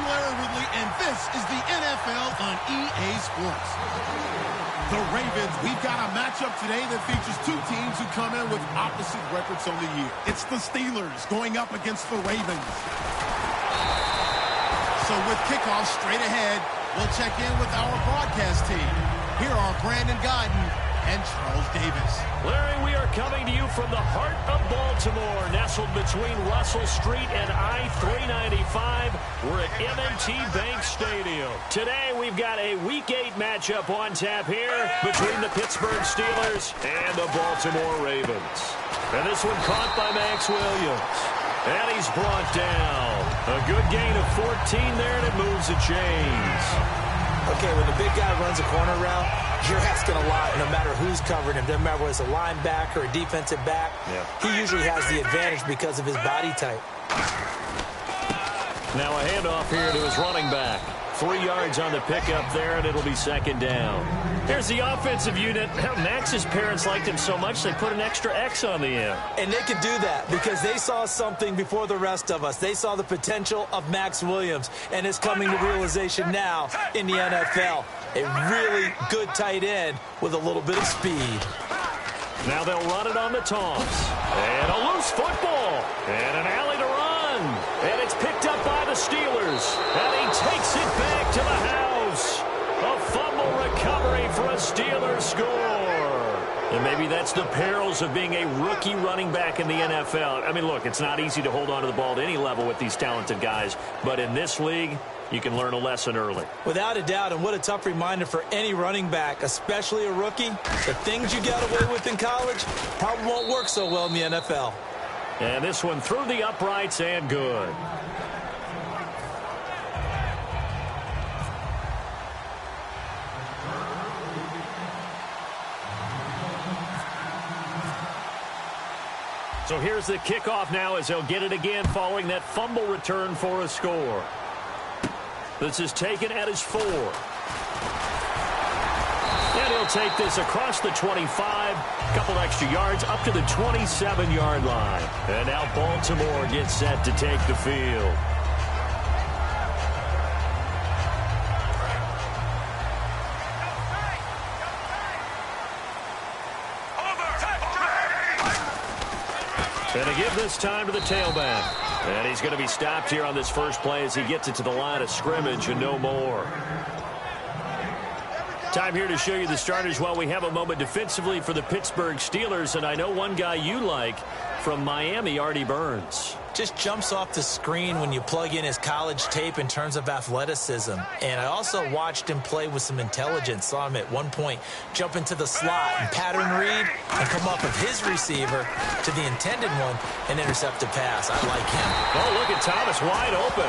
I'm Larry Ridley, and this is the NFL on EA Sports. The Ravens, we've got a matchup today that features two teams who come in with opposite records on the year. It's the Steelers going up against the Ravens. So with kickoff straight ahead, we'll check in with our broadcast team. Here are Brandon Guyton and Charles Davis. Larry, we are coming to you from the heart of Baltimore, nestled between Russell Street and I-395. We're at M&T Bank Stadium. Today, we've got a Week 8 matchup on tap here between the Pittsburgh Steelers and the Baltimore Ravens. And this one caught by Max Williams. And he's brought down. A good gain of 14 there, and it moves the chains. Okay, when the big guy runs a corner route, you're asking a lot no matter who's covering him. Doesn't matter whether it's a linebacker or a defensive back. Yeah. He usually has the advantage because of his body type. Now a handoff here to his running back. 3 yards on the pickup there, and it'll be second down. Here's the offensive unit. Max's parents liked him so much they put an extra X on the end. And they could do that because they saw something before the rest of us. They saw the potential of Max Williams, and it's coming to realization now in the NFL. A really good tight end with a little bit of speed. Now they'll run it on the toss. And a loose football. And an alley to run. And it's picked up by the Steelers. And he takes it back to the house. A fumble recovery for a Steelers score. And maybe that's the perils of being a rookie running back in the NFL. I mean, look, it's not easy to hold on to the ball at any level with these talented guys. But in this league, you can learn a lesson early. Without a doubt, and what a tough reminder for any running back, especially a rookie. The things you got away with in college probably won't work so well in the NFL. And this one through the uprights and good. So here's the kickoff now as they'll get it again following that fumble return for a score. This is taken at his 4. And he'll take this across the 25. Couple extra yards up to the 27-yard line. And now Baltimore gets set to take the field. And to give this time to the tailback. And he's going to be stopped here on this first play as he gets it to the line of scrimmage and no more. Time here to show you the starters while we have a moment defensively for the Pittsburgh Steelers. And I know one guy you like from Miami, Artie Burns. Just jumps off the screen when you plug in his college tape in terms of athleticism. And I also watched him play with some intelligence. Saw him at one point jump into the slot and pattern read and come up with his receiver to the intended one and intercept a pass. I like him. Oh, look at Thomas wide open.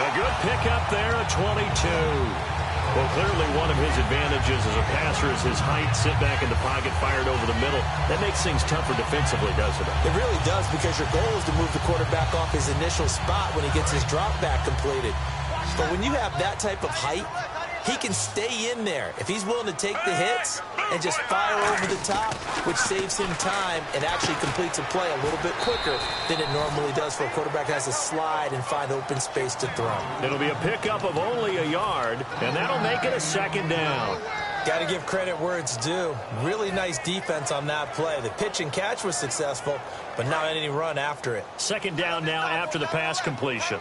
A good pickup there at 22. Well, clearly one of his advantages as a passer is his height, sit back in the pocket, fired over the middle. That makes things tougher defensively, doesn't it? It really does, because your goal is to move the quarterback off his initial spot when he gets his drop back completed. But when you have that type of height, he can stay in there if he's willing to take the hits and just fire over the top, which saves him time and actually completes a play a little bit quicker than it normally does for a quarterback that has to slide and find open space to throw. It'll be a pickup of only a yard, and that'll make it a second down. Got to give credit where it's due. Really nice defense on that play. The pitch and catch was successful, but not any run after it. Second down now after the pass completion.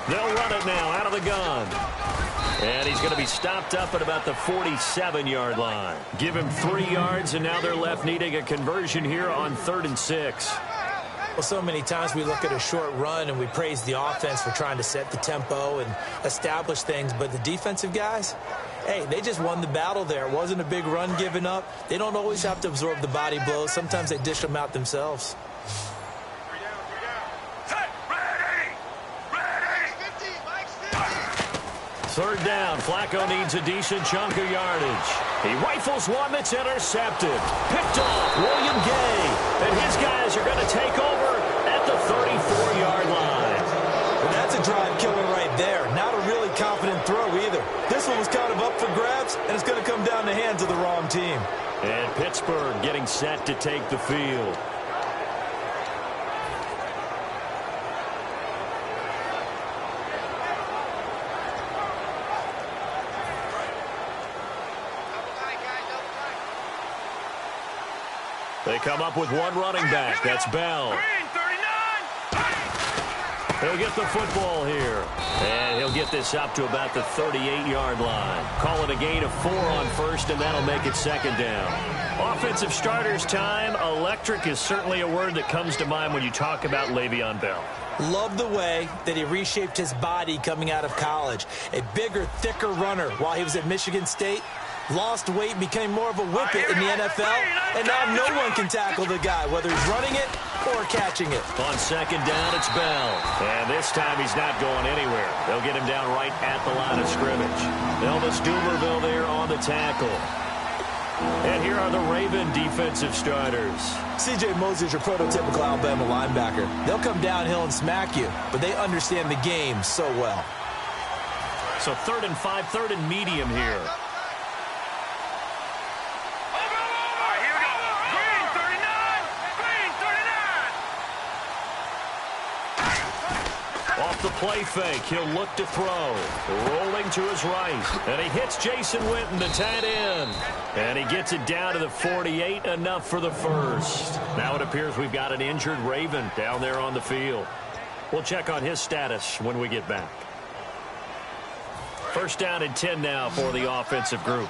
They'll run it now out of the gun. And he's going to be stopped up at about the 47-yard line. Give him 3 yards, and now they're left needing a conversion here on 3rd and 6. Well, so many times we look at a short run and we praise the offense for trying to set the tempo and establish things. But the defensive guys, hey, they just won the battle there. It wasn't a big run given up. They don't always have to absorb the body blows. Sometimes they dish them out themselves. Third down. Flacco needs a decent chunk of yardage. He rifles one that's intercepted. Picked off. William Gay. And his guys are going to take over at the 34-yard line. Well, that's a drive killer right there. Not a really confident throw either. This one was kind of up for grabs, and it's going to come down the hands of the wrong team. And Pittsburgh getting set to take the field. They come up with one running back. That's Bell. He'll get the football here. And he'll get this up to about the 38-yard line. Call it a gain of 4 on first, and that'll make it second down. Offensive starters time. Electric is certainly a word that comes to mind when you talk about Le'Veon Bell. Love the way that he reshaped his body coming out of college. A bigger, thicker runner while he was at Michigan State. Lost weight, became more of a whippet in the NFL, and now no one can tackle the guy, whether he's running it or catching it. On second down, it's Bell. And this time he's not going anywhere. They'll get him down right at the line of scrimmage. Elvis Dumerville there on the tackle. And here are the Raven defensive starters. C.J. Mosley's your prototypical Alabama linebacker. They'll come downhill and smack you, but they understand the game so well. So 3rd and 5, 3rd and medium here. Off the play fake, he'll look to throw. Rolling to his right. And he hits Jason Witten, the tight end. And he gets it down to the 48, enough for the first. Now it appears we've got an injured Raven down there on the field. We'll check on his status when we get back. First down and 10 now for the offensive group.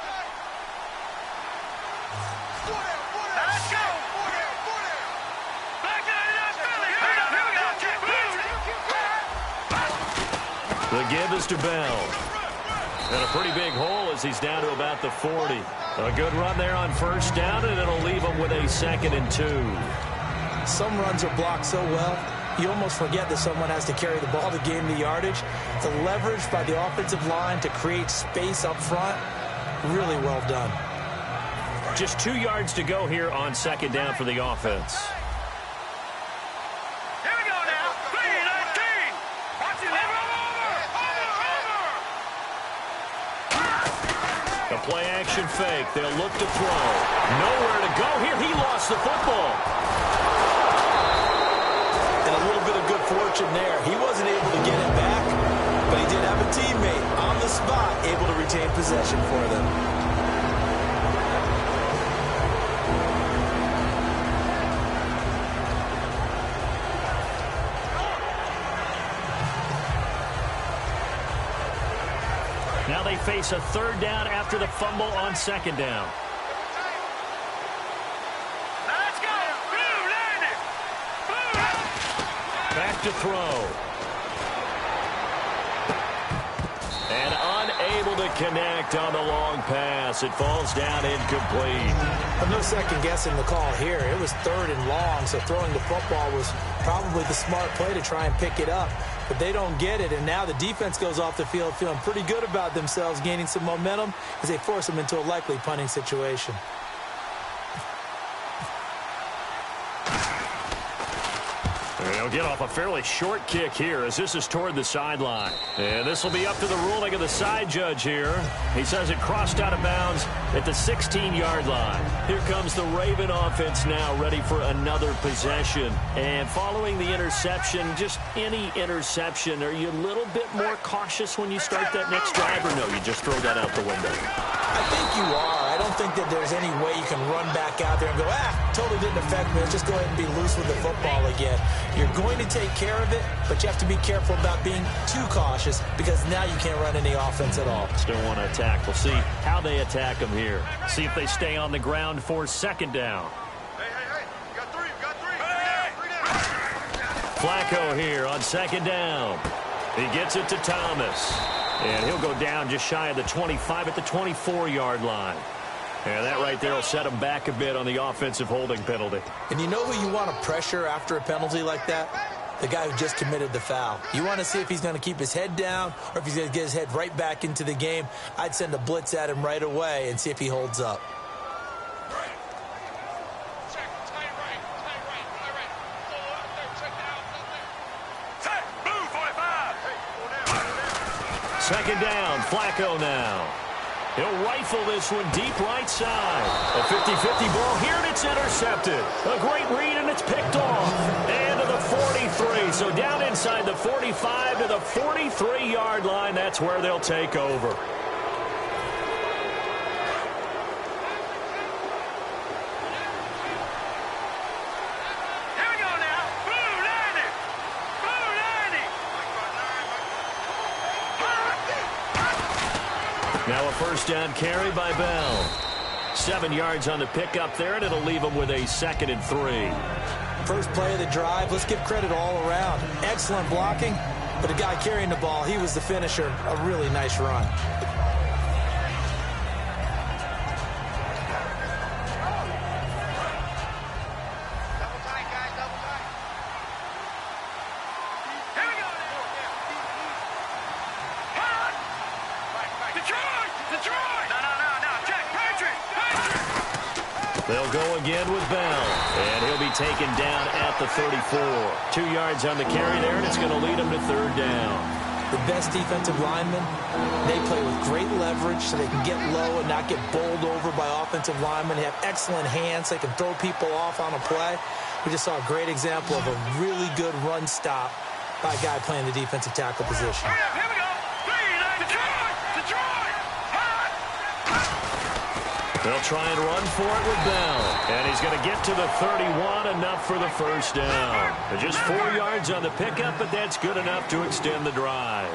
The give is to Bell. And a pretty big hole as he's down to about the 40. A good run there on first down, and it'll leave him with a 2nd and 2. Some runs are blocked so well, you almost forget that someone has to carry the ball to gain the yardage. The leverage by the offensive line to create space up front, really well done. Just 2 yards to go here on second down for the offense. The play action fake. They'll look to throw. Nowhere to go here. He lost the football. And a little bit of good fortune there. He wasn't able to get it back, but he did have a teammate on the spot able to retain possession for them. Now they face a 3rd down after the fumble on second down. Let's go! Blue, land it! Blue! Back to throw. And unable to connect on the long pass. It falls down incomplete. No second guessing the call here. It was 3rd and long, so throwing the football was probably the smart play to try and pick it up. But they don't get it, and now the defense goes off the field feeling pretty good about themselves, gaining some momentum as they force them into a likely punting situation. They'll get off a fairly short kick here as this is toward the sideline. And this will be up to the ruling of the side judge here. He says it crossed out of bounds at the 16-yard line. Here comes the Raven offense now, ready for another possession. And following the interception, just any interception, are you a little bit more cautious when you start that next drive, or no, you just throw that out the window? I think you are. I don't think that there's any way you can run back out there and go, totally didn't affect me. Let's just go ahead and be loose with the football again. You're going to take care of it, but you have to be careful about being too cautious because now you can't run any offense at all. Still want to attack. We'll see how they attack them here. See if they stay on the ground for second down. Hey, you got three, Three down. Flacco here on second down. He gets it to Thomas. And he'll go down just shy of the 25 at the 24-yard line. And that right there will set him back a bit on the offensive holding penalty. And you know who you want to pressure after a penalty like that? The guy who just committed the foul. You want to see if he's going to keep his head down or if he's going to get his head right back into the game. I'd send a blitz at him right away and see if he holds up. Second down, Flacco now. He'll rifle this one deep right side. A 50-50 ball here, and it's intercepted. A great read, and it's picked off. And to the 43. So down inside the 45 to the 43-yard line. That's where they'll take over. Now a first down carry by Bell. 7 yards on the pickup there, and it'll leave him with a 2nd and 3. First play of the drive, let's give credit all around. Excellent blocking, but the guy carrying the ball, he was the finisher. A really nice run. They'll go again with Bell, and he'll be taken down at the 34. 2 yards on the carry there, and it's going to lead him to 3rd down. The best defensive linemen, they play with great leverage so they can get low and not get bowled over by offensive linemen. They have excellent hands. They can throw people off on a play. We just saw a great example of a really good run stop by a guy playing the defensive tackle position. Here we go. They'll try and run for it with Bell. And he's going to get to the 31, enough for the first down. Just 4 yards on the pickup, but that's good enough to extend the drive.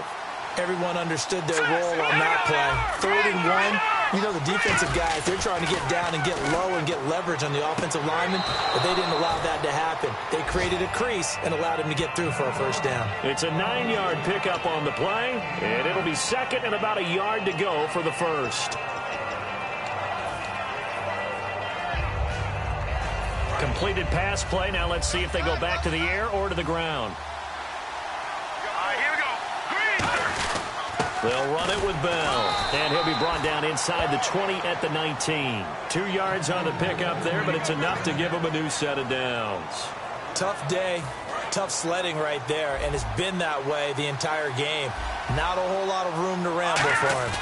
Everyone understood their role on that play. 3rd and 1. You know, the defensive guys, they're trying to get down and get low and get leverage on the offensive lineman, but they didn't allow that to happen. They created a crease and allowed him to get through for a first down. It's a 9-yard pickup on the play, and it'll be 2nd and about a yard to go for the first. Completed pass play. Now let's see if they go back to the air or to the ground. Here we go. They'll run it with Bell, and he'll be brought down inside the 20 at the 19. 2 yards on the pickup there, but it's enough to give him a new set of downs. Tough day, tough sledding right there, and it's been that way the entire game. Not a whole lot of room to ramble for him.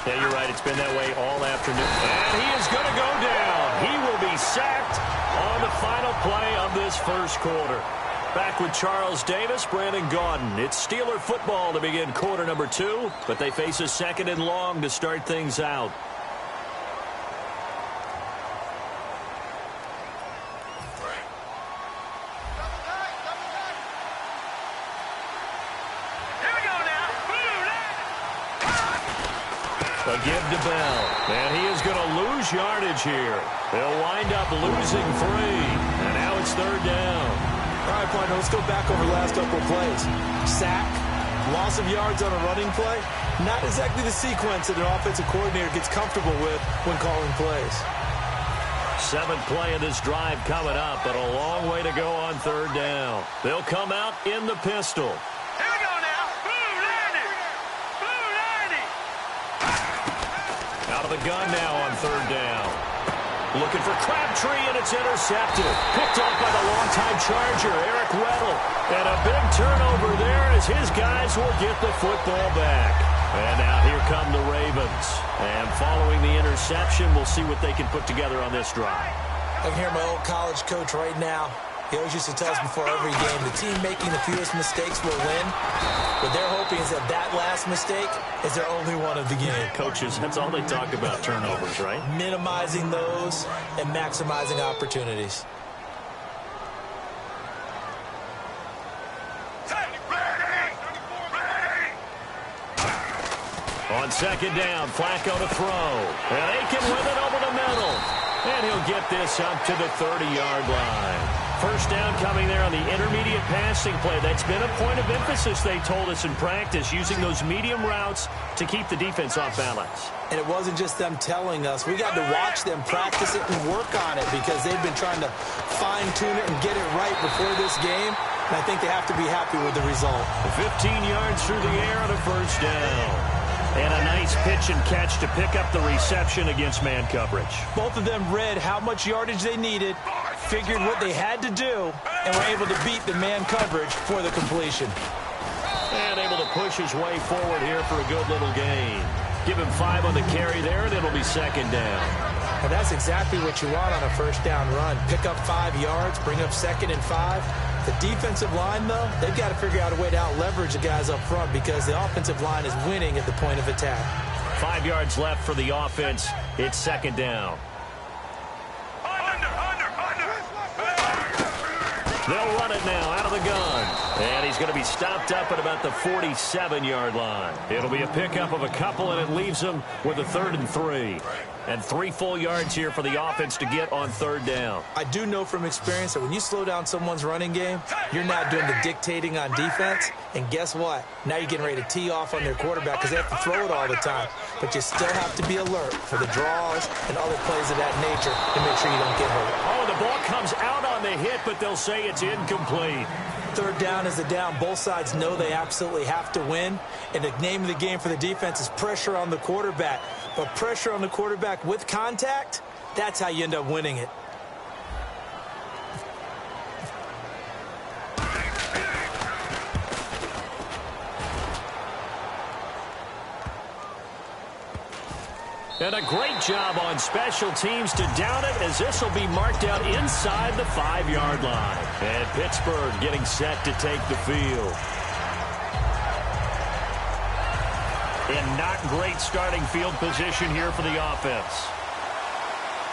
Yeah, you're right. It's been that way all afternoon. And he is going to go down. He will be sacked on the final play of this first quarter. Back with Charles Davis, Brandon Gaudin. It's Steeler football to begin quarter number 2, but they face a 2nd and long to start things out. A give to Bell, and he is going to lose yardage here. They'll wind up losing 3, and now it's 3rd down. All right, partner, let's go back over the last couple of plays. Sack, loss of yards on a running play, not exactly the sequence that an offensive coordinator gets comfortable with when calling plays. 7th play of this drive coming up, but a long way to go on 3rd down. They'll come out in the pistol. Here we go now. Blue 90. Out of the gun now on 3rd down. Looking for Crabtree, and it's intercepted. Picked off by the longtime Charger, Eric Weddle. And a big turnover there as his guys will get the football back. And now here come the Ravens. And following the interception, we'll see what they can put together on this drive. I can hear my old college coach right now. He always used to tell us before every game, the team making the fewest mistakes will win. What they're hoping is that last mistake is their only one of the game. Coaches, that's all they talk about, turnovers, right? Minimizing those and maximizing opportunities. On 2nd down, Flacco to throw. And Aiken with it over the middle. And he'll get this up to the 30-yard line. First down coming there on the intermediate passing play. That's been a point of emphasis, they told us in practice, using those medium routes to keep the defense off balance. And it wasn't just them telling us. We got to watch them practice it and work on it because they've been trying to fine-tune it and get it right before this game. And I think they have to be happy with the result. 15 yards through the air on a first down. And a nice pitch and catch to pick up the reception against man coverage. Both of them read how much yardage they needed, figured what they had to do, and were able to beat the man coverage for the completion. And able to push his way forward here for a good little gain. Give him 5 on the carry there, and it'll be 2nd down. And that's exactly what you want on a first down run. Pick up 5 yards, bring up 2nd and 5. The defensive line, though, they've got to figure out a way to out-leverage the guys up front because the offensive line is winning at the point of attack. 5 yards left for the offense. It's 2nd down. They'll run it now out of the gun. And he's going to be stopped up at about the 47-yard line. It'll be a pickup of a couple, and it leaves them with a 3rd and 3. And 3 full yards here for the offense to get on 3rd down. I do know from experience that when you slow down someone's running game, you're now doing the dictating on defense. And guess what? Now you're getting ready to tee off on their quarterback because they have to throw it all the time. But you still have to be alert for the draws and other plays of that nature to make sure you don't get hurt. Oh, the ball comes out on the hit, but they'll say it's incomplete. 3rd down is the down. Both sides know they absolutely have to win. And the name of the game for the defense is pressure on the quarterback. But pressure on the quarterback with contact, that's how you end up winning it. And a great job on special teams to down it, as this will be marked out inside the 5-yard line. And Pittsburgh getting set to take the field. In not great starting field position here for the offense.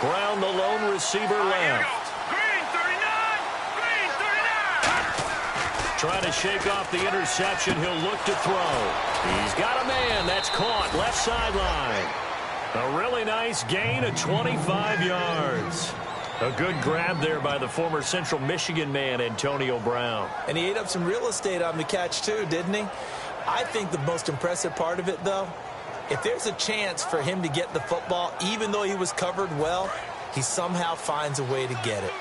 Brown, the lone receiver, left. Green 39! Green 39! Trying to shake off the interception. He'll look to throw. He's got a man. That's caught. Left sideline. A really nice gain of 25 yards. A good grab there by the former Central Michigan man, Antonio Brown. And he ate up some real estate on the catch, too, didn't he? I think the most impressive part of it, though, if there's a chance for him to get the football, even though he was covered well, he somehow finds a way to get it.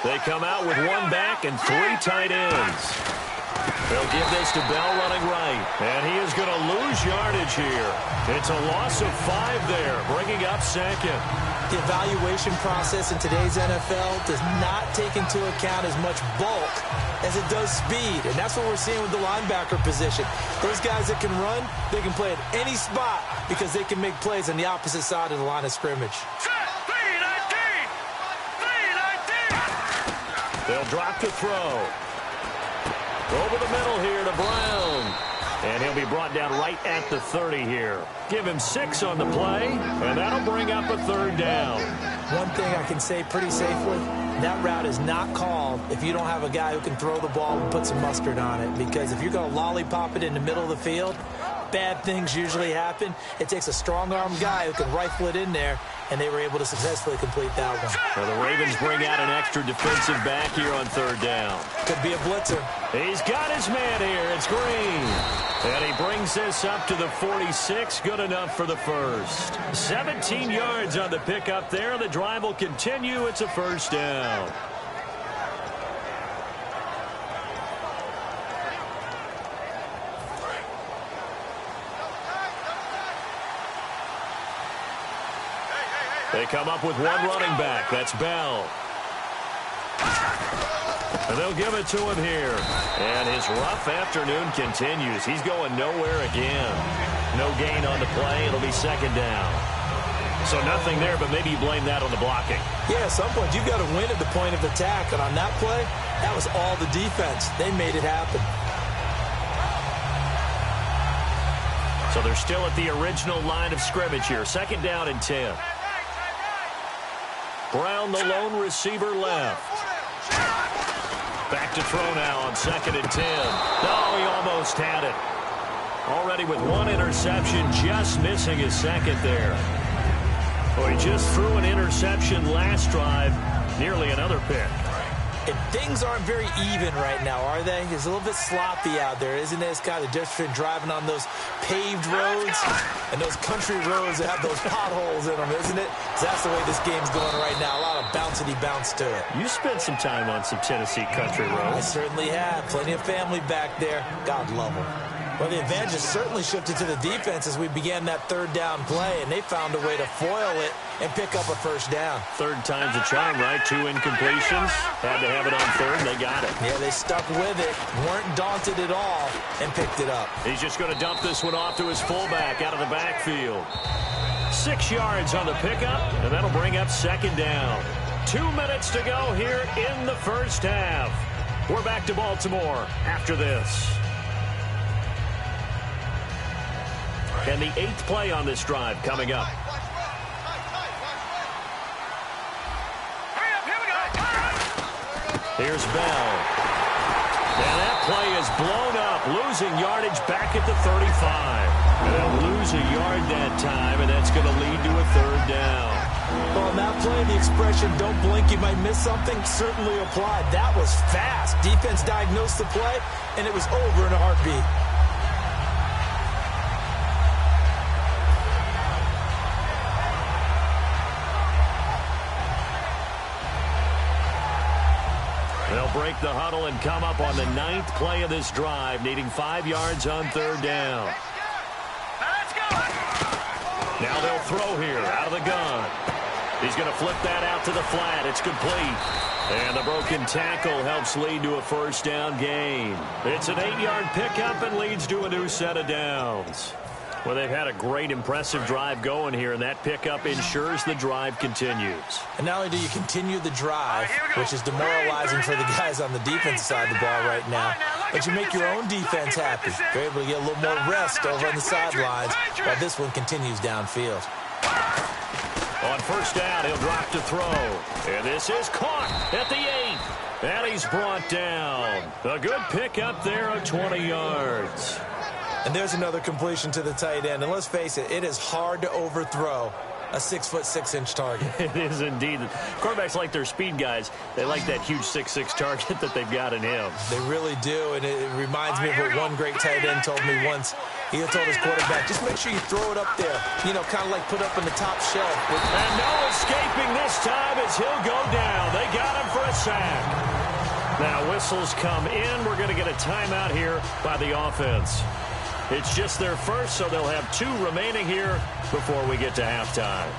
They come out with 1 back and 3 tight ends. They'll give this to Bell running right. And he is going to lose yardage here. It's a loss of 5 there, bringing up 2nd. The evaluation process in today's NFL does not take into account as much bulk as it does speed. And that's what we're seeing with the linebacker position. Those guys that can run, they can play at any spot because they can make plays on the opposite side of the line of scrimmage. They'll drop to throw. Over the middle here to Brown. And he'll be brought down right at the 30 here. Give him 6 on the play, and that'll bring up a 3rd down. One thing I can say pretty safely, that route is not called if you don't have a guy who can throw the ball and put some mustard on it. Because if you're going to lollipop it in the middle of the field, bad things usually happen. It takes a strong-armed guy who can rifle it in there, and they were able to successfully complete that one. Well, the Ravens bring out an extra defensive back here on 3rd down. Could be a blitzer. He's got his man here. It's Green. And he brings this up to the 46. Good enough for the first. 17 yards on the pickup there. The drive will continue. It's a 1st down. They come up with 1 running back. That's Bell. And they'll give it to him here. And his rough afternoon continues. He's going nowhere again. No gain on the play. It'll be 2nd down. So nothing there, but maybe you blame that on the blocking. Yeah, at some point you've got to win at the point of attack. And on that play, that was all the defense. They made it happen. So they're still at the original line of scrimmage here. 2nd down and 10. Brown, the lone receiver, left. Back to throw now on 2nd and 10. No, he almost had it. Already with 1 interception, just missing his 2nd there. Well, he just threw an interception last drive, nearly another pick. And things aren't very even right now, are they? It's a little bit sloppy out there, isn't it? It's kind of different between driving on those paved roads and those country roads that have those potholes in them, isn't it? That's the way this game's going right now. A lot of bouncy bounce to it. You spent some time on some Tennessee country I roads. certainly have. Plenty of family back there. God love them. Well, the advantage has certainly shifted to the defense as we began that 3rd down play, and they found a way to foil it and pick up a 1st down. 3rd time's a charm, right? 2 incompletions. Had to have it on 3rd. They got it. Yeah, they stuck with it, weren't daunted at all, and picked it up. He's just going to dump this one off to his fullback out of the backfield. 6 yards on the pickup, and that'll bring up 2nd down. 2 minutes to go here in the 1st half. We're back to Baltimore after this. And the 8th play on this drive coming up. Hurry up, here we go. Here's Bell. And that play is blown up, losing yardage back at the 35. And they'll lose a yard that time, and that's going to lead to a third down. Well, on that play, the expression, don't blink, you might miss something, certainly applied. That was fast. Defense diagnosed the play, and it was over in a heartbeat. They'll break the huddle and come up on the 9th play of this drive, needing 5 yards on third down. Now they'll throw here out of the gun. He's going to flip that out to the flat. It's complete. And the broken tackle helps lead to a first down gain. It's an 8-yard pickup and leads to a new set of downs. Well, they've had a great, impressive drive going here, and that pickup ensures the drive continues. And not only do you continue the drive, which is demoralizing for the guys on the defense side of the ball right now, but you make your own defense happy. You're able to get a little more rest over on the sidelines while this one continues downfield. On first down, he'll drop to throw. And this is caught at the 8. And he's brought down. A good pickup there of 20 yards. And there's another completion to the tight end. And let's face it, it is hard to overthrow a 6'6" target. It is indeed. Quarterbacks like their speed guys. They like that huge 6'6" target that they've got in him. They really do, and it reminds me of what one great tight end told me once. He told his quarterback, just make sure you throw it up there, you know, kind of like put up in the top shelf. And no escaping this time as he'll go down. They got him for a sack. Now whistles come in. We're going to get a timeout here by the offense. It's just their first, so they'll have 2 remaining here before we get to halftime.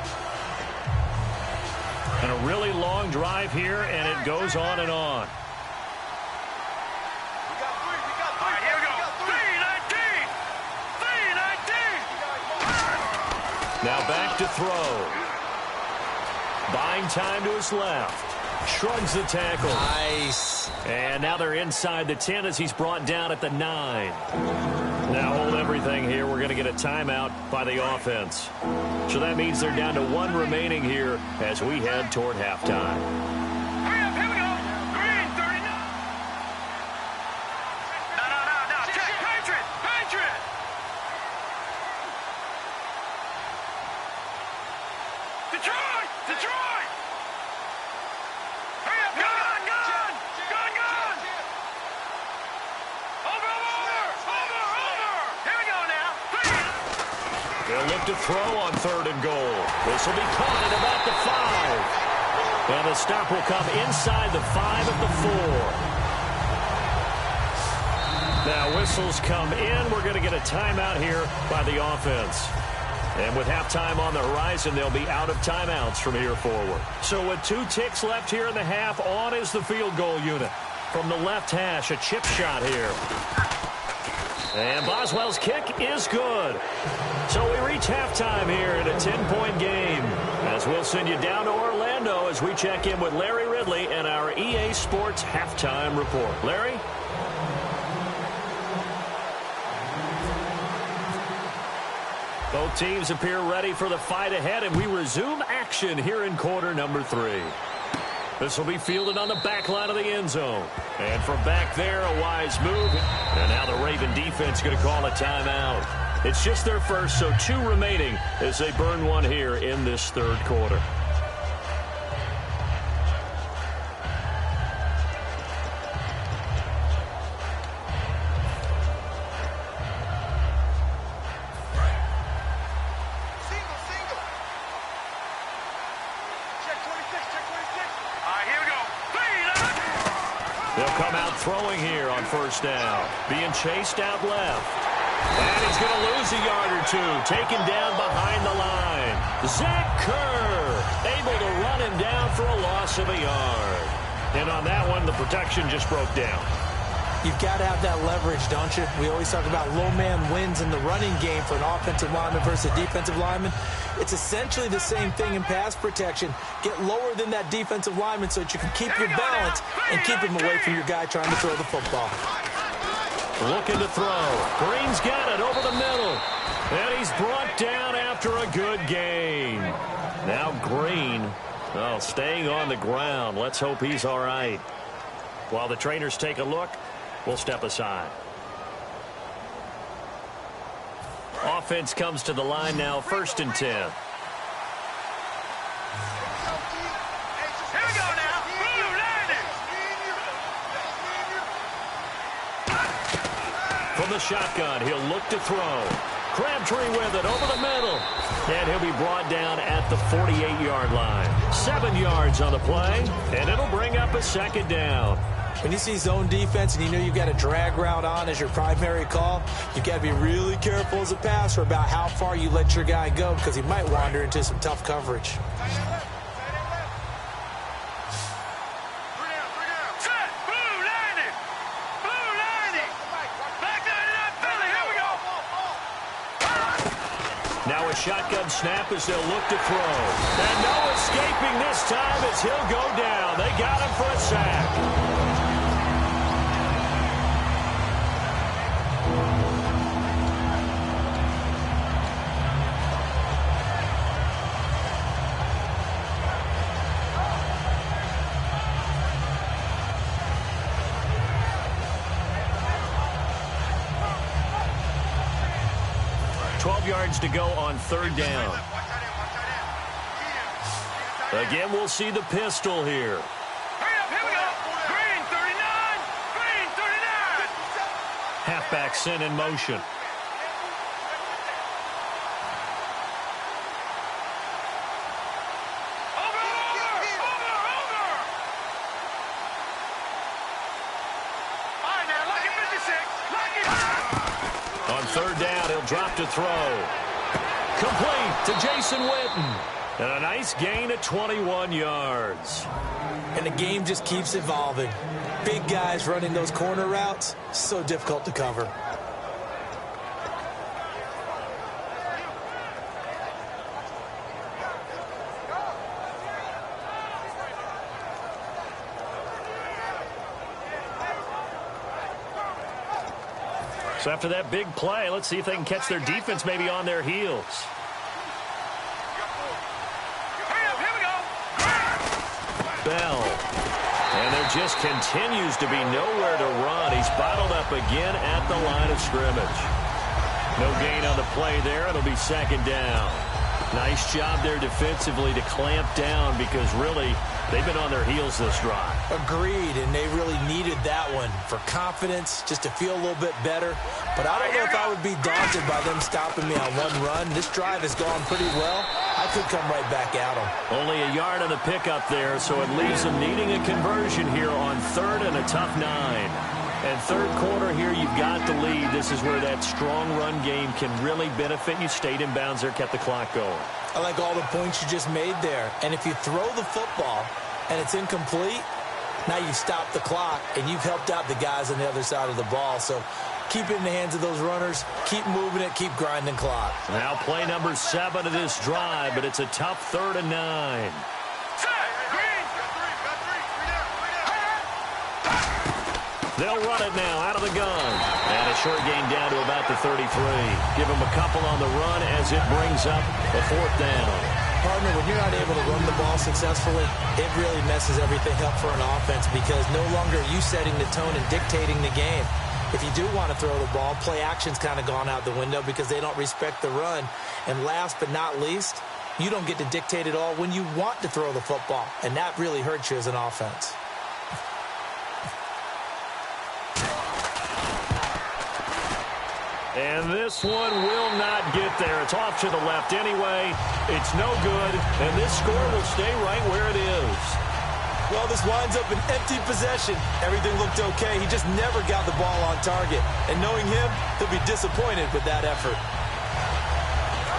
And a really long drive here, and it goes on and on. We got 3. All right, here we go. 3-19. Now back to throw. Buying time to his left. Shrugs the tackle. Nice. And now they're inside the 10 as he's brought down at the 9. Now hold everything here. We're going to get a timeout by the offense. So that means they're down to 1 remaining here as we head toward halftime. Hurry up, here we go. Green, 39. No. Check, Patriot. Detroit. Hurry up, gun. Over. Here we go now. They'll look to throw on 3rd and goal. This will be caught at about the 5. And the stop will come inside the 5 at the 4. Now whistles come in. We're going to get a timeout here by the offense. And with halftime on the horizon, they'll be out of timeouts from here forward. So with 2 ticks left here in the half, on is the field goal unit. From the left hash, a chip shot here. And Boswell's kick is good. So we reach halftime here in a 10-point game. As we'll send you down to Orlando as we check in with Larry Ridley and our EA Sports Halftime Report. Larry? Both teams appear ready for the fight ahead, and we resume action here in quarter number 3. This will be fielded on the back line of the end zone. And from back there, a wise move. And now the Raven defense going to call a timeout. It's just their first, so 2 remaining as they burn 1 here in this 3rd quarter. They'll come out throwing here on first down. Being chased out left. And he's going to lose a yard or 2. Taken down behind the line. Zach Kerr able to run him down for a loss of a yard. And on that one, the protection just broke down. You've got to have that leverage, don't you? We always talk about low man wins in the running game for an offensive lineman versus a defensive lineman. It's essentially the same thing in pass protection. Get lower than that defensive lineman so that you can keep your balance and keep him away from your guy trying to throw the football. Looking to throw. Green's got it over the middle. And he's brought down after a good gain. Now Green, staying on the ground. Let's hope he's all right. While the trainers take a look, we'll step aside. Offense comes to the line now, 1st and 10. Here we go now. Blue landing. From the shotgun, he'll look to throw. Crabtree with it over the middle. And he'll be brought down at the 48-yard line. 7 yards on the play, and it'll bring up a 2nd down. When you see zone defense and you know you've got a drag route on as your primary call, you've got to be really careful as a passer about how far you let your guy go because he might wander into some tough coverage. Set. Blue landing. Blue landing. Back down to that Philly. Here we go. Now a shotgun snap as they'll look to throw. And no escaping this time as he'll go down. They got him for a sack. 12 yards to go on 3rd down. Again, we'll see the pistol here. Hurry up, here we go. Green 39. Green 39. Halfback sent in motion. On 3rd down, he'll drop to throw. Complete to Jason Witten. And a nice gain of 21 yards. And the game just keeps evolving. Big guys running those corner routes, so difficult to cover. So after that big play, let's see if they can catch their defense maybe on their heels. Bell. And there just continues to be nowhere to run. He's bottled up again at the line of scrimmage. No gain on the play there. It'll be 2nd down. Nice job there defensively to clamp down because really they've been on their heels this drive. Agreed, and they really needed that one for confidence, just to feel a little bit better. But I don't know if I would be daunted by them stopping me on one run. This drive has gone pretty well. I could come right back at them. Only a yard on the pickup there, so it leaves them needing a conversion here on 3rd and a tough 9. And 3rd quarter here, you've got the lead. This is where that strong run game can really benefit you. Stayed in bounds there, kept the clock going. I like all the points you just made there. And if you throw the football and it's incomplete, now you stop the clock and you've helped out the guys on the other side of the ball. So keep it in the hands of those runners. Keep moving it. Keep grinding clock. Now play number 7 of this drive, but it's a tough 3rd and 9. They'll run it now out of the gun. And a short gain down to about the 33. Give them a couple on the run as it brings up a 4th down. Partner, when you're not able to run the ball successfully, it really messes everything up for an offense because no longer are you setting the tone and dictating the game. If you do want to throw the ball, play action's kind of gone out the window because they don't respect the run. And last but not least, you don't get to dictate it all when you want to throw the football. And that really hurts you as an offense. And this one will not get there. It's off to the left anyway. It's no good, and this score will stay right where it is. Well, this winds up an empty possession. Everything looked okay. He just never got the ball on target. And knowing him, he'll be disappointed with that effort.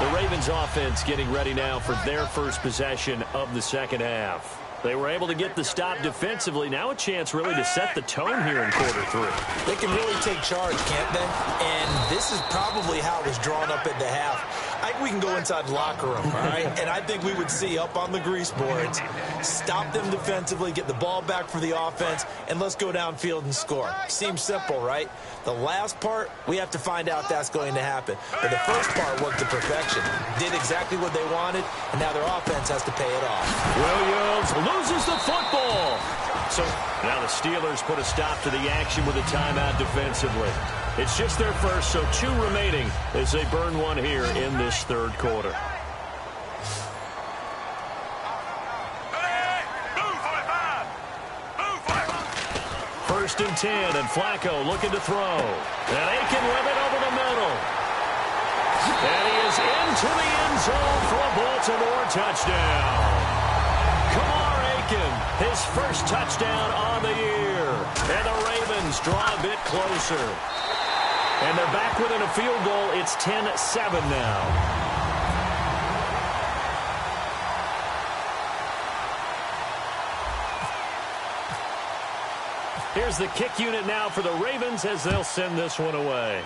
The Ravens offense getting ready now for their first possession of the 2nd half. They were able to get the stop defensively. Now a chance really to set the tone here in quarter 3. They can really take charge, can't they? And this is probably how it was drawn up at the half. I think we can go inside the locker room, all right? And I think we would see up on the grease boards, stop them defensively, get the ball back for the offense, and let's go downfield and score. Seems simple, right? The last part, we have to find out if that's going to happen. But the first part worked to perfection. Did exactly what they wanted, and now their offense has to pay it off. Williams loses the football. So now the Steelers put a stop to the action with a timeout defensively. It's just their first, so 2 remaining as they burn one here in this third quarter. First and 10, and Flacco looking to throw. And Aiken with it over the middle. And he is into the end zone for a Baltimore touchdown. Kamar Aiken, his first touchdown on the year. And the Ravens draw a bit closer. And they're back within a field goal. It's 10-7 now. Here's the kick unit now for the Ravens as they'll send this one away.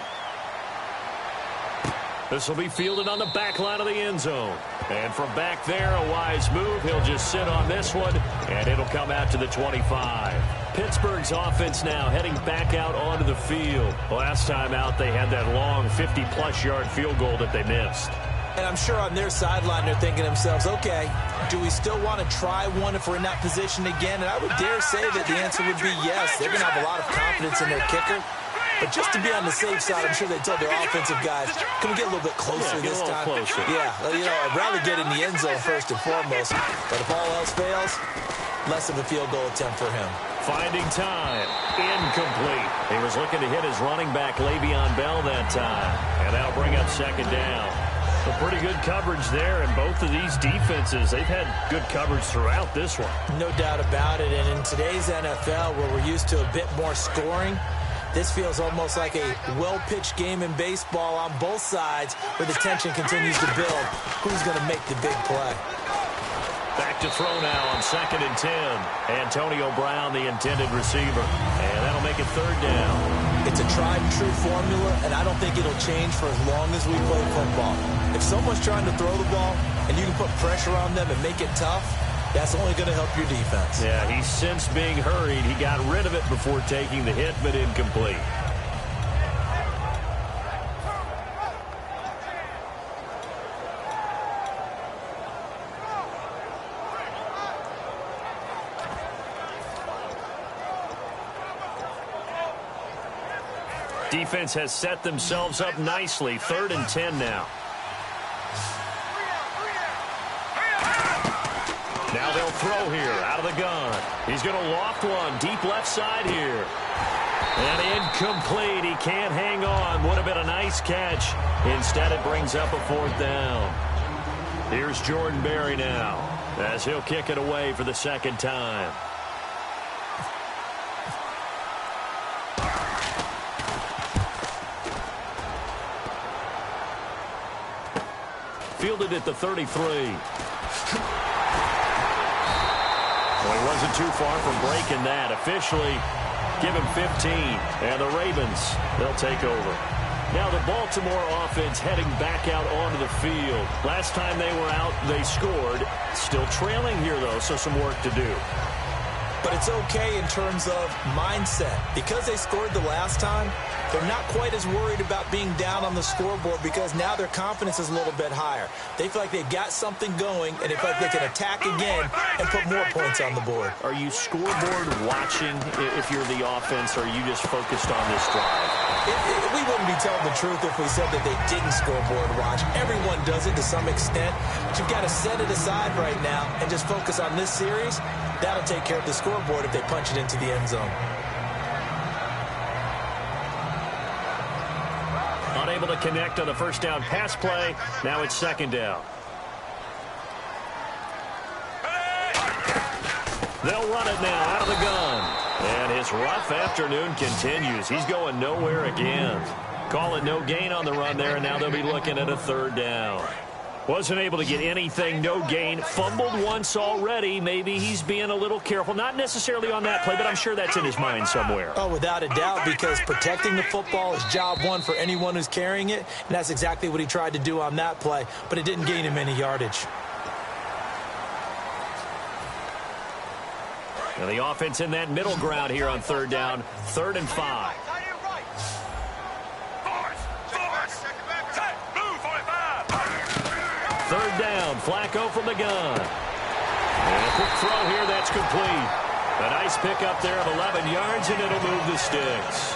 This will be fielded on the back line of the end zone. And from back there, a wise move. He'll just sit on this one, and it'll come out to the 25. Pittsburgh's offense now heading back out onto the field. Last time out, they had that long 50-plus yard field goal that they missed. And I'm sure on their sideline they're thinking to themselves, okay, do we still want to try one if we're in that position again? And I would dare say that the answer would be yes. They're going to have a lot of confidence in their kicker. But just to be on the safe side, I'm sure they told their offensive guys, can we get a little bit closer this time? Closer. Yeah, you know, I'd rather get in the end zone first and foremost. But if all else fails, less of a field goal attempt for him. Finding time. Incomplete. He was looking to hit his running back, Le'Veon Bell, that time. And that'll bring up second down. A pretty good coverage there, and both of these defenses, they've had good coverage throughout this one. No doubt about it. And in today's NFL, where we're used to a bit more scoring, this feels almost like a well-pitched game in baseball on both sides where the tension continues to build. Who's going to make the big play? Back to throw now on 2nd and 10. Antonio Brown, the intended receiver. And that'll make it third down. It's a tried-and-true formula, and I don't think it'll change for as long as we play football. If someone's trying to throw the ball and you can put pressure on them and make it tough, that's only going to help your defense. Yeah, he's since being hurried. He got rid of it before taking the hit, but incomplete. Defense has set themselves up nicely. 3rd and 10 now. Now they'll throw here out of the gun. He's going to loft one deep left side here. And incomplete. He can't hang on. Would have been a nice catch. Instead, it brings up a 4th down. Here's Jordan Berry now as he'll kick it away for the 2nd time. Fielded at the 33. Well, he wasn't too far from breaking that. Officially, give him 15. And the Ravens, they'll take over. Now the Baltimore offense heading back out onto the field. Last time they were out, they scored. Still trailing here, though, so some work to do. But it's okay in terms of mindset. Because they scored the last time, they're not quite as worried about being down on the scoreboard because now their confidence is a little bit higher. They feel like they've got something going, and they feel like they can attack again and put more points on the board. Are you scoreboard watching if you're the offense, or are you just focused on this drive? We wouldn't be telling the truth if we said that they didn't scoreboard watch. Everyone does it to some extent. But you've got to set it aside right now and just focus on this series. That'll take care of the scoreboard if they punch it into the end zone. Unable to connect on the first down pass play. Now it's 2nd down. They'll run it now out of the gun. And his rough afternoon continues. He's going nowhere again. Call it no gain on the run there, and now they'll be looking at a 3rd down. Wasn't able to get anything, no gain. Fumbled once already. Maybe he's being a little careful. Not necessarily on that play, but I'm sure that's in his mind somewhere. Oh, without a doubt, because protecting the football is job one for anyone who's carrying it, and that's exactly what he tried to do on that play, but it didn't gain him any yardage. And the offense in that middle ground here on third down, 3rd and 5. Third down, Flacco from the gun. And a quick throw here, that's complete. A nice pickup there of 11 yards, and it'll move the sticks.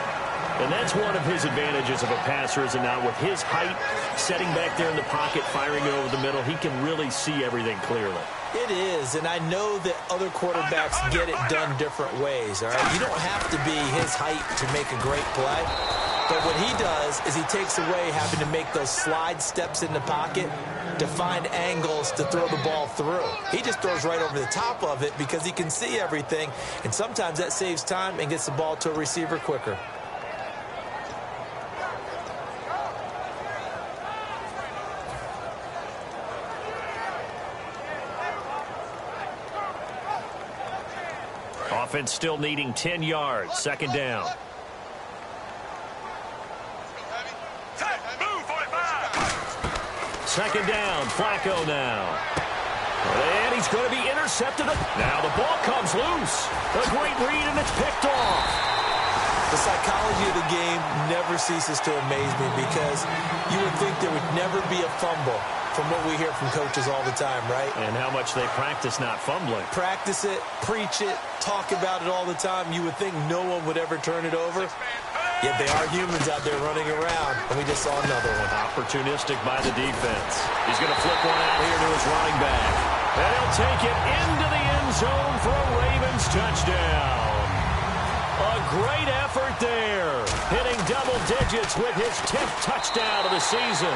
And that's one of his advantages of a passer, is not with his height, setting back there in the pocket, firing it over the middle, he can really see everything clearly. It is, and I know that other quarterbacks get it done different ways, all right? You don't have to be his height to make a great play. But what he does is he takes away having to make those slide steps in the pocket to find angles to throw the ball through. He just throws right over the top of it because he can see everything, and sometimes that saves time and gets the ball to a receiver quicker. Offense still needing 10 yards. 2nd down. Second down, Flacco now. And he's going to be intercepted. Now the ball comes loose. A great read, and it's picked off. The psychology of the game never ceases to amaze me because you would think there would never be a fumble from what we hear from coaches all the time, right? And how much they practice not fumbling. Practice it, preach it, talk about it all the time. You would think no one would ever turn it over. Yet they are humans out there running around, and we just saw another one. Opportunistic by the defense. He's going to flip one out here to his running back. And he'll take it into the end zone for a Ravens touchdown. A great effort there. Hitting double digits with his 10th touchdown of the season.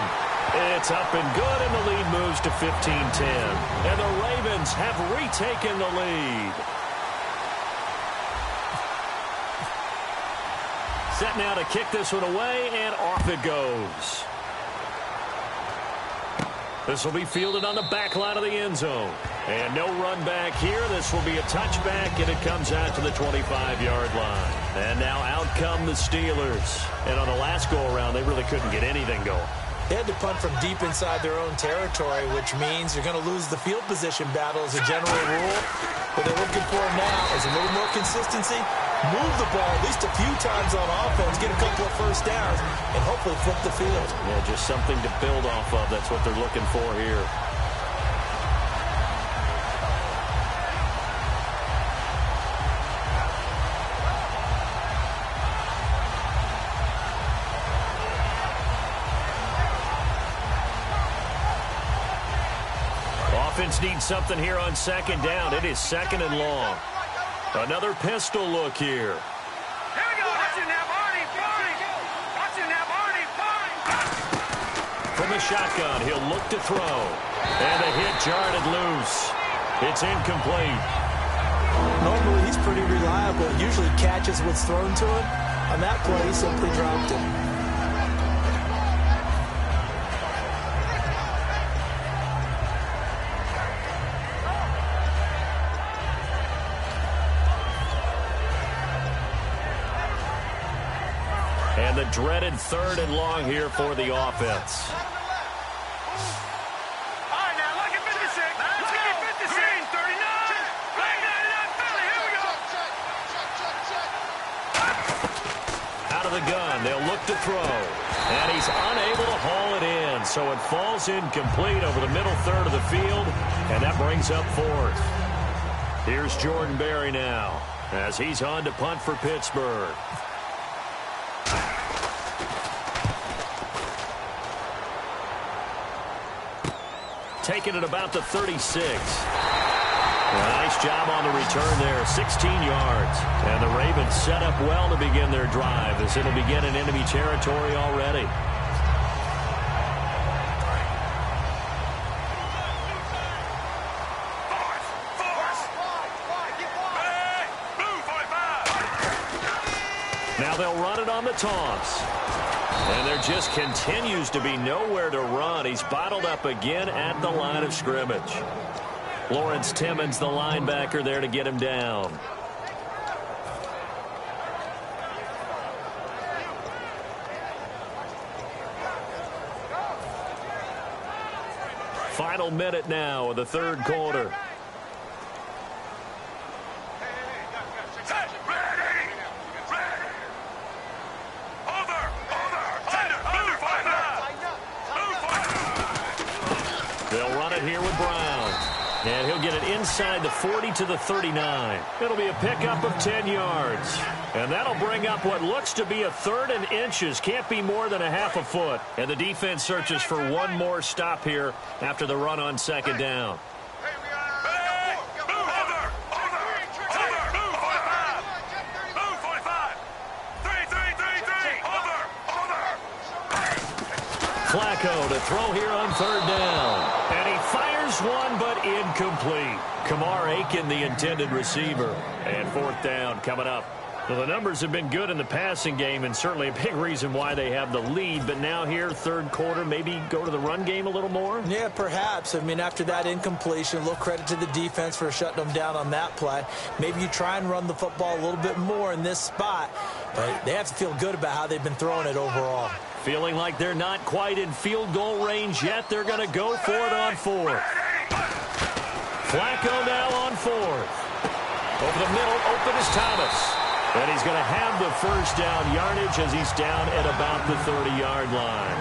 It's up and good, and the lead moves to 15-10. And the Ravens have retaken the lead. Set now to kick this one away, and off it goes. This will be fielded on the back line of the end zone. And no run back here. This will be a touchback, and it comes out to the 25-yard line. And now out come the Steelers. And on the last go-around, they really couldn't get anything going. They had to punt from deep inside their own territory, which means you're going to lose the field position battle as a general rule. What they're looking for now is a little more consistency, move the ball at least a few times on offense, get a couple of first downs, and hopefully flip the field. Yeah, just something to build off of. That's what they're looking for here. Offense needs something here on 2nd down. It is 2nd and long. Another pistol look here. Here we go. Watch it now, Barney. Watch it now, Barney. From the shotgun, he'll look to throw. And the hit jarred it loose. It's incomplete. Normally, he's pretty reliable. Usually catches what's thrown to him. On that play, he simply dropped it. And the dreaded 3rd and long here for the offense. All right, now look at 56. Let's go. 56. Green, 39. Green, 99. Philly, here we go. Out of the gun, they'll look to throw. And he's unable to haul it in. So it falls incomplete over the middle third of the field. And that brings up 4th. Here's Jordan Berry now as he's on to punt for Pittsburgh. Taking it about the 36. Nice job on the return there, 16 yards. And the Ravens set up well to begin their drive as it'll begin in enemy territory already. Now they'll run it on the toss. And there just continues to be nowhere to run. He's bottled up again at the line of scrimmage. Lawrence Timmons, the linebacker, there to get him down. Final minute now of the third quarter. They'll run it here with Brown. And he'll get it inside the 40 to the 39. It'll be a pickup of 10 yards. And that'll bring up what looks to be a third and inches. Can't be more than a half a foot. And the defense searches for one more stop here after the run on second down. Flacco to throw here on third down. And he fires one, but incomplete. Kamar Aiken, the intended receiver. And fourth down coming up. Well, the numbers have been good in the passing game, and certainly a big reason why they have the lead. But now here, third quarter, maybe go to the run game a little more? Yeah, perhaps. I mean, after that incompletion, a little credit to the defense for shutting them down on that play. Maybe you try and run the football a little bit more in this spot. But they have to feel good about how they've been throwing it overall. Feeling like they're not quite in field goal range yet. They're going to go for it on fourth. Flacco now on fourth. Over the middle, open is Thomas. And he's going to have the first down yardage as he's down at about the 30-yard line.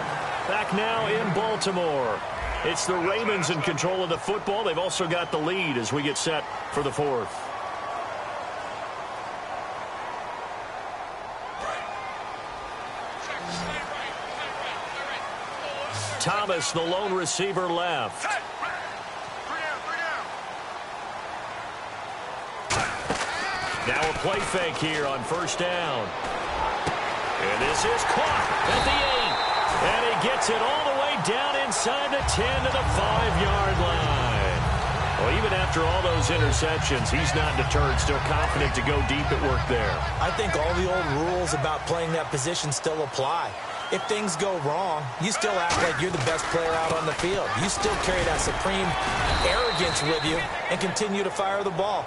Back now in Baltimore. It's the Ravens in control of the football. They've also got the lead as we get set for the fourth. Thomas, the lone receiver, left. Now a play fake here on first down. And this is caught at the 8. And he gets it all the way down inside the 10 to the 5-yard line. Well, even after all those interceptions, he's not deterred, still confident to go deep at work there. I think all the old rules about playing that position still apply. If things go wrong, you still act like you're the best player out on the field. You still carry that supreme arrogance with you and continue to fire the ball.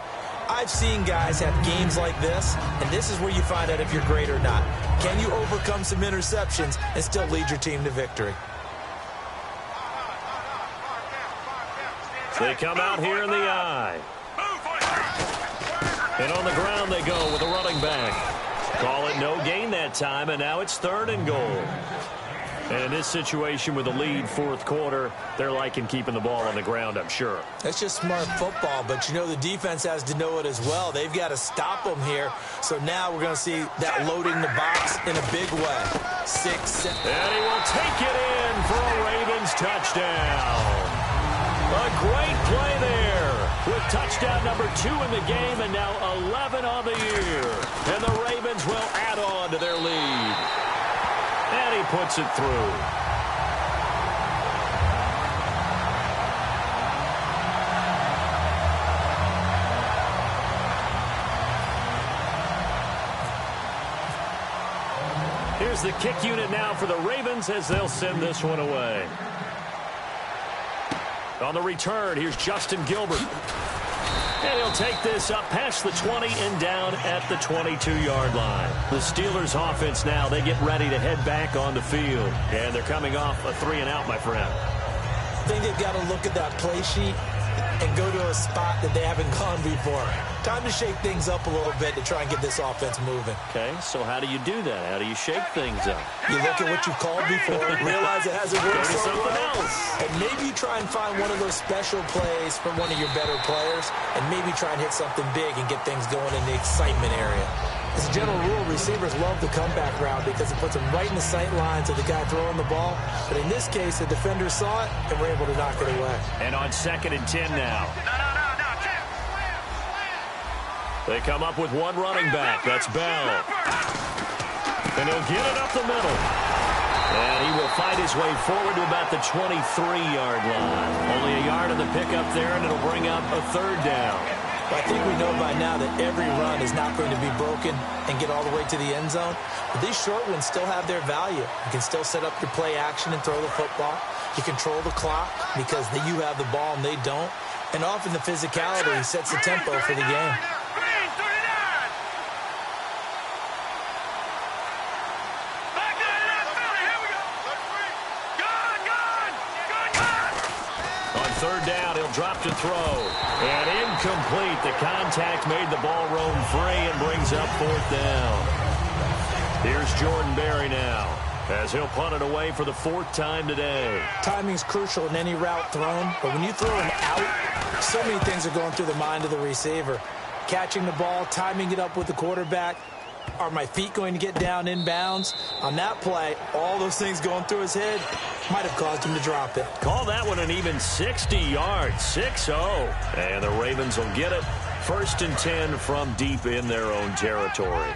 I've seen guys have games like this, and this is where you find out if you're great or not. Can you overcome some interceptions and still lead your team to victory? They come out here in the I. And on the ground they go with a running back. Call it no gain that time, and now it's third and goal. And in this situation with the lead, fourth quarter, they're liking keeping the ball on the ground, I'm sure. That's just smart football, but you know the defense has to know it as well. They've got to stop them here. So now we're going to see that loading the box in a big way. 6, 7. And he will take it in for a Ravens touchdown. A great play there with touchdown number 2 in the game and now 11 on the year. And the Ravens will add on to their lead. And he puts it through. Here's the kick unit now for the Ravens as they'll send this one away. On the return, here's Justin Gilbert. And he'll take this up past the 20 and down at the 22-yard line. The Steelers offense now, they get ready to head back on the field. And they're coming off a 3-and-out, my friend. I think they've got to look at that play sheet and go to a spot that they haven't gone before. Time to shake things up a little bit to try and get this offense moving. Okay, so how do you do that? How do you shake things up? You look at what you've called before, realize it hasn't worked so something well, else. and maybe you try and find one of those special plays from one of your better players, and maybe try and hit something big and get things going in the excitement area. As a general rule, receivers love the comeback route because it puts them right in the sight lines of the guy throwing the ball. But in this case, the defender saw it and were able to knock it away. And on 2nd and 10 now. They come up with one running back. That's Bell. And he'll get it up the middle. And he will fight his way forward to about the 23-yard line. Only a yard of the pickup there, and it'll bring up a third down. Well, I think we know by now that every run is not going to be broken and get all the way to the end zone. But these short ones still have their value. You can still set up your play action and throw the football. You control the clock because you have the ball and they don't. And often the physicality sets the tempo for the game. Third down, he'll drop to throw. And incomplete. The contact made the ball roam free and brings up fourth down. Here's Jordan Berry now, as he'll punt it away for the fourth time today. Timing's crucial in any route thrown, but when you throw an out, so many things are going through the mind of the receiver. Catching the ball, timing it up with the quarterback. Are my feet going to get down inbounds? On that play, all those things going through his head might have caused him to drop it. Call that one an even 60 yards, 6-0. And the Ravens will get it. 1st and 10 from deep in their own territory.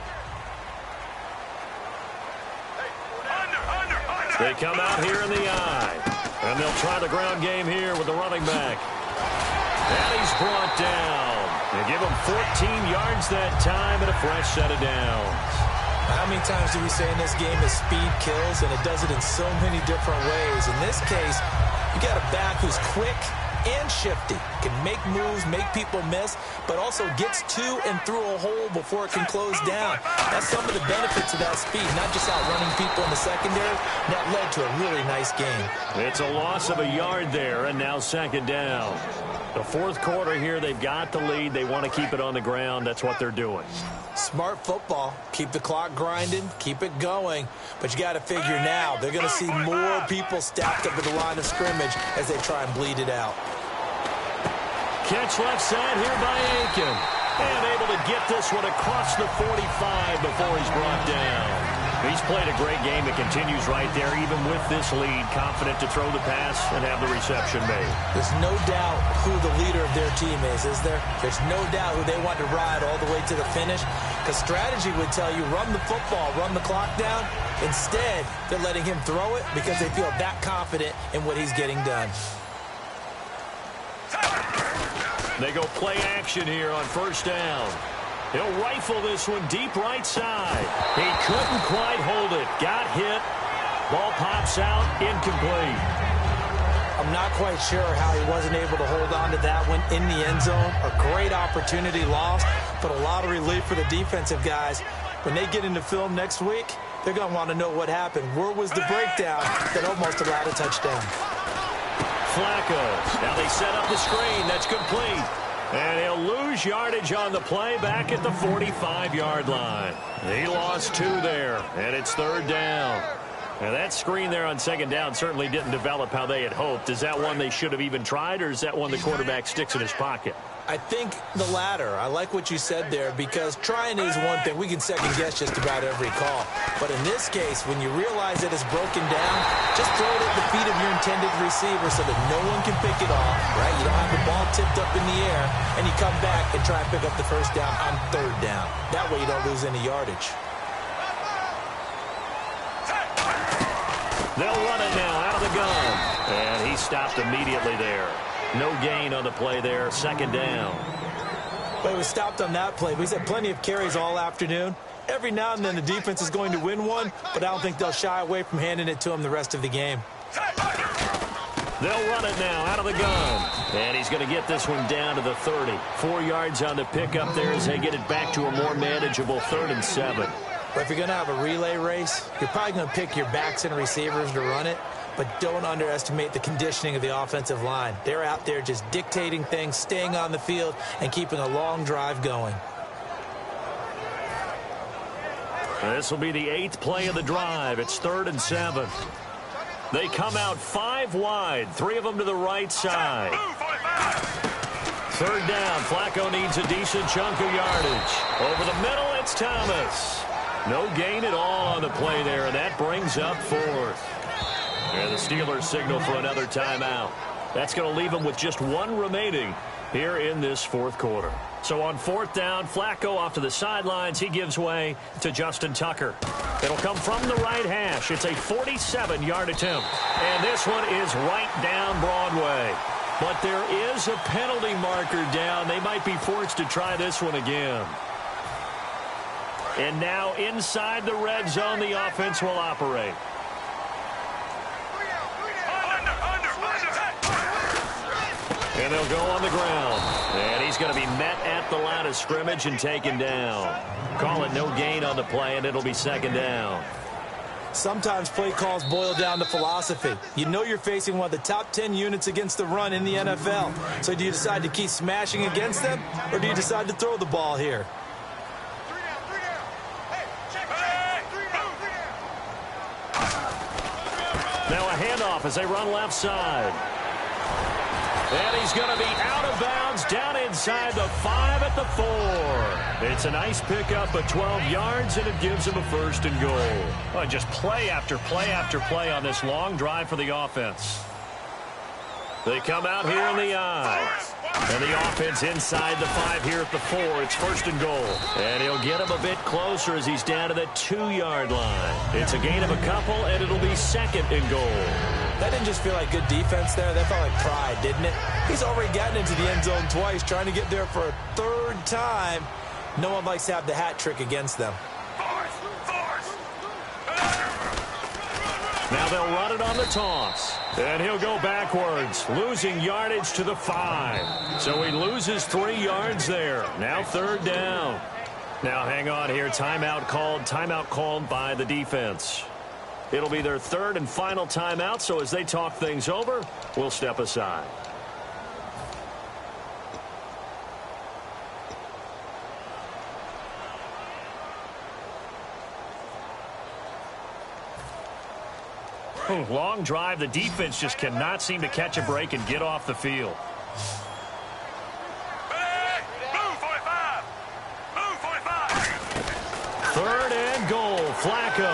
They come out here in the eye. And they'll try the ground game here with the running back. And he's brought down. They give him 14 yards that time and a fresh set of downs. How many times do we say in this game that speed kills, and it does it in so many different ways? In this case, you got a back who's quick and shifty, can make moves, make people miss, but also gets to and through a hole before it can close down. That's some of the benefits of that speed, not just outrunning people in the secondary. That led to a really nice game. It's a loss of a yard there, and now 2nd down. The fourth quarter here, they've got the lead. They want to keep it on the ground. That's what they're doing. Smart football. Keep the clock grinding. Keep it going. But you got to figure now they're going to see more people stacked up at the line of scrimmage as they try and bleed it out. Catch left side here by Aiken. And able to get this one across the 45 before he's brought down. He's played a great game. It continues right there, even with this lead. Confident to throw the pass and have the reception made. There's no doubt who the leader of their team is there? There's no doubt who they want to ride all the way to the finish. Because strategy would tell you, run the football, run the clock down. Instead, they're letting him throw it because they feel that confident in what he's getting done. They go play action here on 1st down. He'll rifle this one deep right side. He couldn't quite hold it. Got hit. Ball pops out. Incomplete. I'm not quite sure how he wasn't able to hold on to that one in the end zone. A great opportunity lost, but a lot of relief for the defensive guys. When they get into film next week, they're going to want to know what happened. Where was the breakdown that almost allowed a touchdown? Flacco. Now they set up the screen. That's complete. And he'll lose yardage on the play back at the 45-yard line. He lost 2 there, and it's 3rd down. And that screen there on 2nd down certainly didn't develop how they had hoped. Is that one they should have even tried, or is that one the quarterback sticks in his pocket? I think the latter. I like what you said there, because trying is one thing. We can second-guess just about every call. But in this case, when you realize that it's broken down, just throw it at the feet of your intended receiver so that no one can pick it off, right? You don't have the ball tipped up in the air, and you come back and try and pick up the 1st down on 3rd down. That way you don't lose any yardage. They'll run it now out of the gun. And he stopped immediately there. No gain on the play there. 2nd down. But he was stopped on that play. He's had plenty of carries all afternoon. Every now and then the defense is going to win one, but I don't think they'll shy away from handing it to him the rest of the game. They'll run it now out of the gun. And he's going to get this one down to the 30. 4 yards on the pickup there as they get it back to a more manageable 3rd and 7. But if you're going to have a relay race, you're probably going to pick your backs and receivers to run it. But don't underestimate the conditioning of the offensive line. They're out there just dictating things, staying on the field, and keeping a long drive going. This will be the 8th play of the drive. It's 3rd and 7. They come out 5 wide, 3 of them to the right side. 3rd down. Flacco needs a decent chunk of yardage. Over the middle, it's Thomas. No gain at all on the play there, and that brings up 4th. And the Steelers signal for another timeout. That's going to leave them with just 1 remaining here in this 4th quarter. So on 4th down, Flacco off to the sidelines. He gives way to Justin Tucker. It'll come from the right hash. It's a 47-yard attempt. And this one is right down Broadway. But there is a penalty marker down. They might be forced to try this one again. And now inside the red zone, the offense will operate. And they'll go on the ground. And he's going to be met at the line of scrimmage and taken down. Call it no gain on the play, and it'll be second down. Sometimes play calls boil down to philosophy. You know you're facing one of the top 10 units against the run in the NFL. So do you decide to keep smashing against them, or do you decide to throw the ball here? Now a handoff as they run left side. And he's going to be out of bounds down inside the 5 at the 4. It's a nice pickup of 12 yards, and it gives him a first and goal. Oh, just play after play after play on this long drive for the offense. They come out here in the I. And the offense inside the 5 here at the 4. It's first and goal. And he'll get him a bit closer as he's down to the 2-yard line. It's a gain of a couple, and it'll be second and goal. That didn't just feel like good defense there. That felt like pride, didn't it? He's already gotten into the end zone twice, trying to get there for a third time. No one likes to have the hat trick against them. Now they'll run it on the toss. And he'll go backwards, losing yardage to the 5. So he loses 3 yards there. Now third down. Now hang on here. Timeout called by the defense. It'll be their third and final timeout, so as they talk things over, we'll step aside. Long drive. The defense just cannot seem to catch a break and get off the field. Third and goal. Flacco.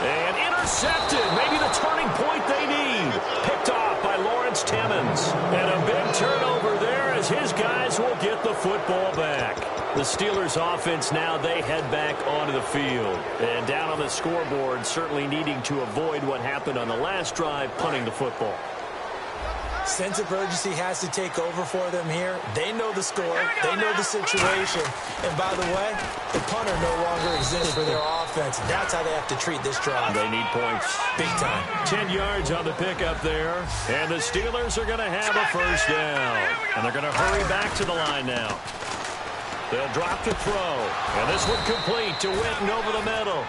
And intercepted. Maybe the turning point they need. Picked off by Lawrence Timmons. And a big turnover there as his guys will get the football back. The Steelers offense now, they head back onto the field. And down on the scoreboard, certainly needing to avoid what happened on the last drive, punting the football. Sense of urgency has to take over for them here. They know the score. They know the situation. And by the way, the punter no longer exists for their offense. That's how they have to treat this drive. They need points. Big time. 10 yards on the pickup there. And the Steelers are going to have a first down. And they're going to hurry back to the line now. They'll drop the throw. And this one complete to Witten over the middle.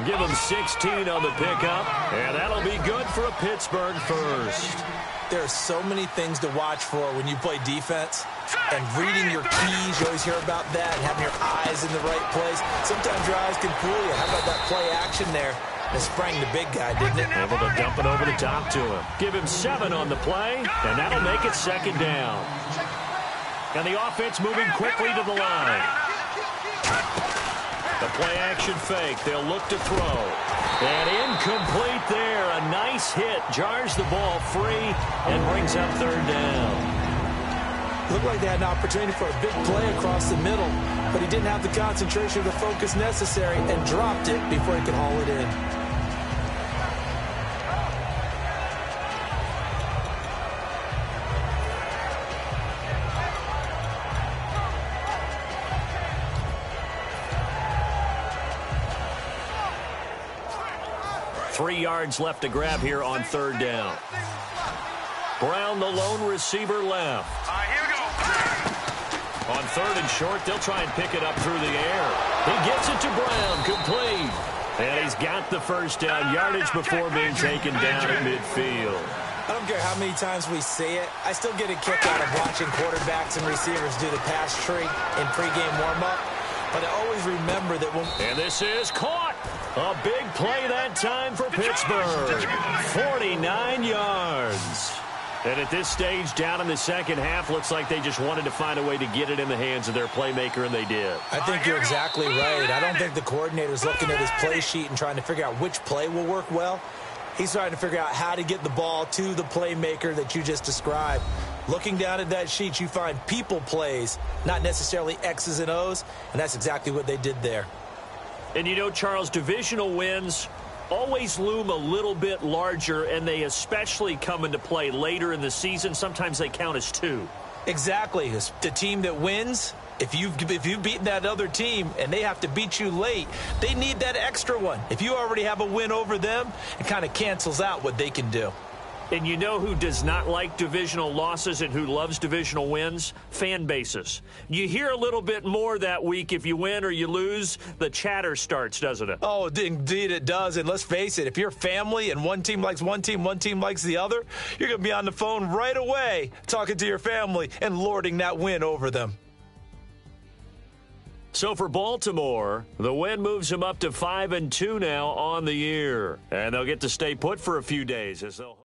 Give them 16 on the pickup. And that'll be good for a Pittsburgh first. There are so many things to watch for when you play defense. And reading your keys, you always hear about that. And having your eyes in the right place. Sometimes your eyes can fool you. How about that play action there? It sprang the big guy, didn't it? Able to dump it over the top to him. Give him 7 on the play. And that'll make it second down. And the offense moving quickly to the line. The play action fake. They'll look to throw. And incomplete there. A nice hit. Jars the ball free and brings up third down. Looked like they had an opportunity for a big play across the middle, but he didn't have the concentration or the focus necessary and dropped it before he could haul it in. 3 yards left to grab here on third down. Brown, the lone receiver, left. Here we go. On third and short, they'll try and pick it up through the air. He gets it to Brown, complete. And he's got the first down, yardage before being taken down at midfield. I don't care how many times we say it. I still get a kick out of watching quarterbacks and receivers do the pass tree in pregame warm-up. But I always remember that when... And this is caught. A big play that time for Pittsburgh. 49 yards. And at this stage, down in the second half, looks like they just wanted to find a way to get it in the hands of their playmaker, and they did. I think you're exactly right. I don't think the coordinator's looking at his play sheet and trying to figure out which play will work well. He's trying to figure out how to get the ball to the playmaker that you just described. Looking down at that sheet, you find people plays, not necessarily X's and O's, and that's exactly what they did there. And you know, Charles, divisional wins always loom a little bit larger, and they especially come into play later in the season. Sometimes they count as 2. Exactly. The team that wins, if you've beaten that other team and they have to beat you late, they need that extra one. If you already have a win over them, it kind of cancels out what they can do. And you know who does not like divisional losses and who loves divisional wins? Fan bases. You hear a little bit more that week if you win or you lose. The chatter starts, doesn't it? Oh, indeed it does. And let's face it, if you're family and one team likes one team likes the other, you're going to be on the phone right away talking to your family and lording that win over them. So for Baltimore, the win moves them up to 5-2 now on the year. And they'll get to stay put for a few days as they'll